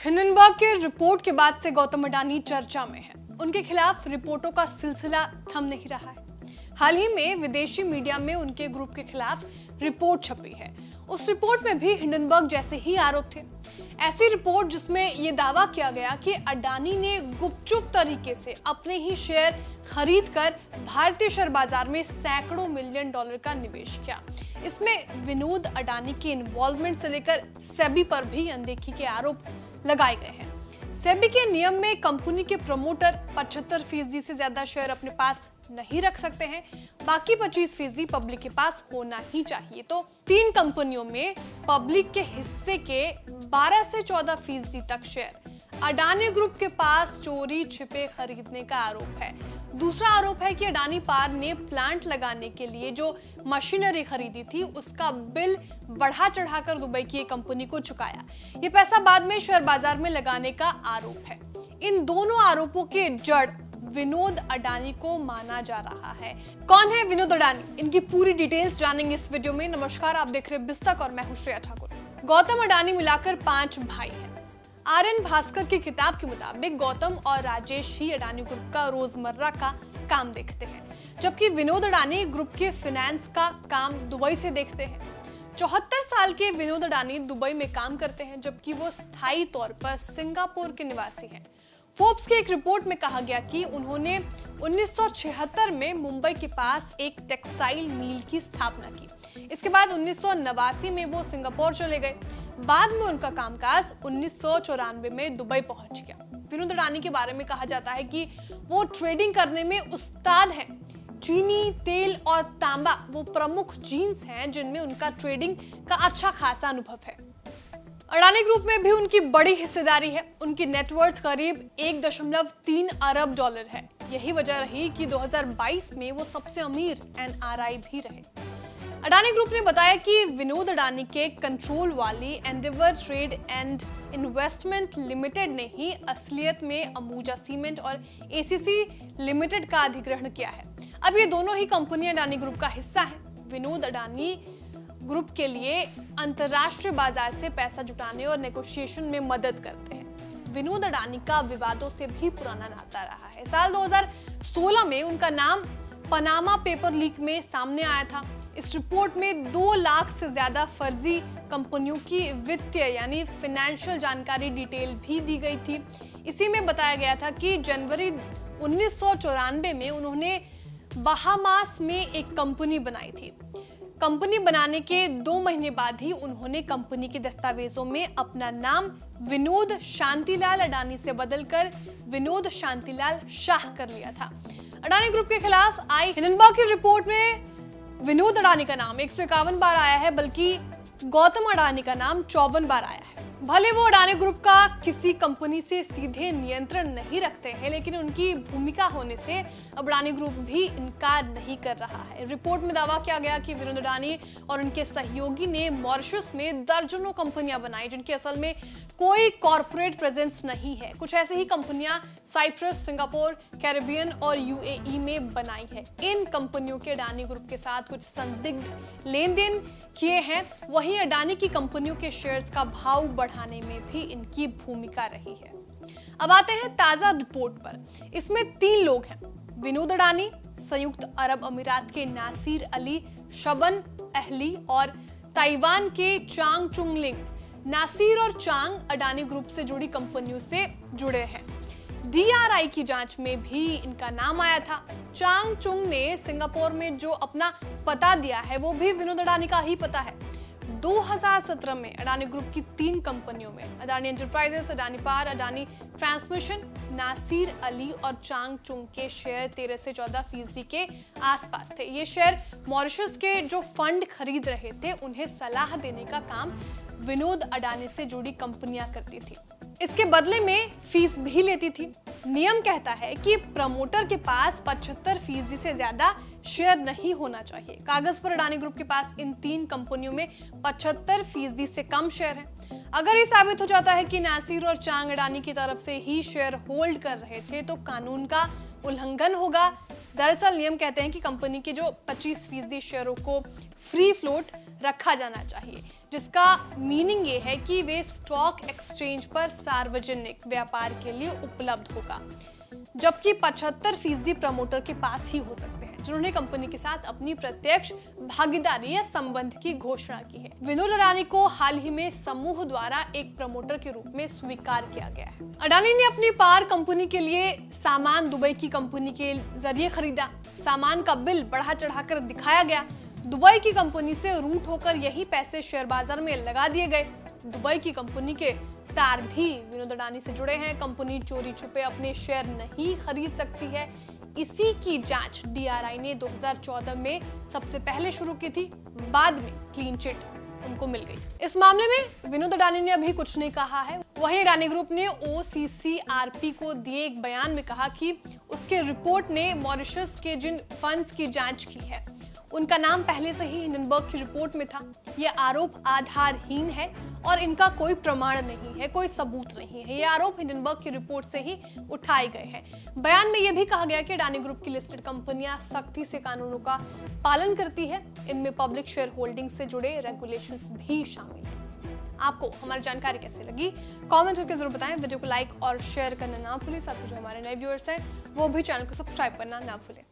Hindenburg के report के बाद से गौतम अडानी चर्चा में है। उनके खिलाफ रिपोर्टों का सिलसिला थम नहीं रहा है। हाल ही में विदेशी मीडिया में उनके ग्रुप के खिलाफ रिपोर्ट छपी है। उस रिपोर्ट में भी हिंडनबर्ग जैसे ही आरोप थे। ऐसी रिपोर्ट जिसमें यह दावा किया गया कि अडानी ने गुपचुप तरीके से अपने ही शेयर खरीदकर भारतीय शेयर बाजार में सैकड़ों मिलियन डॉलर का निवेश किया। इसमें विनोद अडानी के इन्वॉल्वमेंट से लेकर सेबी पर भी अनदेखी के आरोप लगाए गए हैं। सेबी के नियम में कंपनी के प्रमोटर 75% से ज्यादा शेयर अपने पास नहीं रख सकते हैं, बाकी 25% पब्लिक के पास होना ही चाहिए। तो 3 कंपनियों में पब्लिक के हिस्से के 12 से 14% तक शेयर अडानी ग्रुप के पास चोरी छिपे खरीदने का आरोप है। दूसरा आरोप है कि अडानी पार ने प्लांट लगाने के लिए जो मशीनरी खरीदी थी उसका बिल बढ़ा चढ़ाकर दुबई की एक कंपनी को चुकाया। ये पैसा बाद में शेयर बाजार में लगाने का आरोप है। इन दोनों आरोपों के जड़ विनोद अडानी को माना जा रहा है। कौन है विनोद अडानी? इनकी पूरी डिटेल्स जानेंगे इस वीडियो में। नमस्कार, आप देख रहे हैं बिस्तक और मैं हूं श्रेया ठाकुर। गौतम अडानी मिलाकर 5 भाई हैं। आर.एन. भास्कर की किताब के मुताबिक गौतम और राजेश ही अडानी ग्रुप का रोजमर्रा का काम देखते हैं, जबकि विनोद अडानी ग्रुप के फाइनेंस का काम दुबई से देखते हैं। 74 साल के विनोद अडानी दुबई में काम करते हैं, जबकि वो स्थायी तौर पर सिंगापुर के निवासी हैं। फोर्ब्स की एक रिपोर्ट में कहा गया कि उन्होंने 1976 में मुंबई के पास एक टेक्सटाइल मिल की स्थापना की। इसके बाद 1989 में वो सिंगापुर चले गए। बाद में उनका कामकाज 1994 में दुबई पहुंच गया। विनोद अडानी के बारे में कहा जाता है कि वो ट्रेडिंग करने में उस्ताद हैं। चीनी, तेल और तांबा वो प्रमुख जीन्स हैं जिनमें उनका ट्रेडिंग का अच्छा खासा अनुभव है। अडानी ग्रुप में भी उनकी बड़ी हिस्सेदारी है। उनकी नेटवर्थ करीब 1.3 अरब डॉलर है। यही वजह रही कि 2022 में वो सबसे अमीर NRI भी रहे। अडानी ग्रुप ने बताया कि विनोद अडानी के कंट्रोल वाली Endeavour trade and investment limited ने ही असलियत में अंबुजा सीमेंट और ACC लिमिटेड का अधिग्रहण किया है। अब ये दोनों ही कंपनियां अडानी ग्रुप का हिस्सा है। विनोद अडानी ग्रुप के लिए अंतरराष्ट्रीय बाजार से पैसा जुटाने और नेगोशिएशन में मदद करते हैं। विनोद अडानी का विवादों से भी पुराना नाता रहा है। साल 2016 में उनका नाम पनामा पेपर लीक में सामने आया था। इस रिपोर्ट में 2 लाख से ज्यादा फर्जी कंपनियों की वित्तीय यानी फाइनेंशियल जानकारी डिटेल भी दी गई थी। इसी में बताया गया था कि जनवरी 1994 में उन्होंने बहामास में एक कंपनी बनाई थी। कंपनी बनाने के 2 महीने बाद ही उन्होंने कंपनी के दस्तावेजों में अपना नाम विनोद शांतिलाल अडानी से बदलकर विनोद शांतिलाल शाह कर लिया था। अडानी ग्रुप के खिलाफ आई हिंडनबर्ग की रिपोर्ट में विनोद अडानी का नाम 151 बार आया है, बल्कि गौतम अडानी का नाम 54 बार आया है। भले वो अडानी ग्रुप का किसी कंपनी से सीधे नियंत्रण नहीं रखते हैं, लेकिन उनकी भूमिका होने से अडानी ग्रुप भी इनकार नहीं कर रहा है। रिपोर्ट में दावा किया गया कि विनोद अडानी और उनके सहयोगी ने मॉरिशस में दर्जनों कंपनियां बनाई जिनकी असल में कोई कॉर्पोरेट प्रेजेंस नहीं है। कुछ ऐसे ही कंपनियां साइप्रस, सिंगापुर, कैरिबियन और UAE में बनाई है। इन कंपनियों के अडानी ग्रुप के साथ कुछ संदिग्ध लेन देन किए हैं। वहीं अडानी की कंपनियों के शेयर्स का भाव बढ़ाने में भी इनकी भूमिका रही है। अब आते हैं ताजा रिपोर्ट पर। इसमें 3 लोग हैं। विनोद अडानी, संयुक्त अरब अमीरात के नासिर अली शबन अहली और ताइवान के चांग चुंग लिंग। नासिर और चांग अडानी ग्रुप से जुड़ी कंपनियों से जुड़े हैं। DRI की जांच में भी इनका नाम आया था। चांग चुंग ने सिंगापुर में जो अपना पता दिया है वो भी विनोद अडानी का ही पता है। 2017 में अडानी ग्रुप की 3 कंपनियों में अडानी एंटरप्राइजेस, अडानी पार, अडानी ट्रांसमिशन, नासिर अली और चांग चुंग के शेयर 13 से 14% के आसपास थे। ये शेयर मॉरिशस के जो फंड खरीद रहे थे उन्हें सलाह देने का काम विनोद अडानी से जुड़ी कंपनियां करती थी। इसके बदले में फीस भी लेती थी। नियम कहता है कि प्रमोटर के पास 75% से ज्यादा शेयर नहीं होना चाहिए। कागज पर अडानी ग्रुप के पास इन 3 कंपनियों में 75% से कम शेयर हैं। अगर ये साबित हो जाता है कि नासिर और चांग अडानी की तरफ से ही शेयर होल्ड कर रहे थे तो कानून का उल्लंघन होगा। दरअसल नियम कहते हैं कि कंपनी के जो 25% शेयरों को फ्री फ्लोट रखा जाना चाहिए, जिसका मीनिंग ये है कि वे स्टॉक एक्सचेंज पर सार्वजनिक व्यापार के लिए उपलब्ध होगा, जबकि 75% प्रमोटर के पास ही हो सकते हैं, जिन्होंने कंपनी के साथ अपनी प्रत्यक्ष भागीदारी या संबंध की घोषणा की है। विनोद अडानी को हाल ही में समूह द्वारा एक प्रमोटर के रूप में स्वीकार किया गया है। अडानी ने अपनी पार कंपनी के लिए सामान दुबई की कंपनी के जरिए खरीदा। सामान का बिल बढ़ा चढ़ाकर दिखाया गया। दुबई की कंपनी से रूट होकर यही पैसे शेयर बाजार में लगा दिए गए। दुबई की कंपनी के तार भी विनोद अडानी से जुड़े हैं। कंपनी चोरी छुपे अपने शेयर नहीं खरीद सकती है। इसी की जांच डीआरआई ने 2014 में सबसे पहले शुरू की थी। बाद में क्लीन चिट उनको मिल गई। इस मामले में विनोद अडानी ने अभी कुछ नहीं कहा है। वहीं अडानी ग्रुप ने OCCRP को दिए एक बयान में कहा कि उसके रिपोर्ट ने मॉरिशस के जिन फंड्स की जांच की है उनका नाम पहले से ही हिंडनबर्ग की रिपोर्ट में था। ये आरोप आधारहीन है और इनका कोई प्रमाण नहीं है, कोई सबूत नहीं है। ये आरोप हिंडनबर्ग की रिपोर्ट से ही उठाए गए हैं। बयान में यह भी कहा गया कि अडानी ग्रुप की लिस्टेड कंपनियां सख्ती से कानूनों का पालन करती है। इनमें पब्लिक शेयर होल्डिंग से जुड़े रेगुलेशंस भी शामिल हैं। आपको हमारी जानकारी कैसे लगी कमेंट करके जरूर बताएं। वीडियो को लाइक और शेयर करना ना भूलें। साथ ही जो हमारे नए व्यूअर्स हैं वो भी चैनल को सब्सक्राइब करना ना भूलें।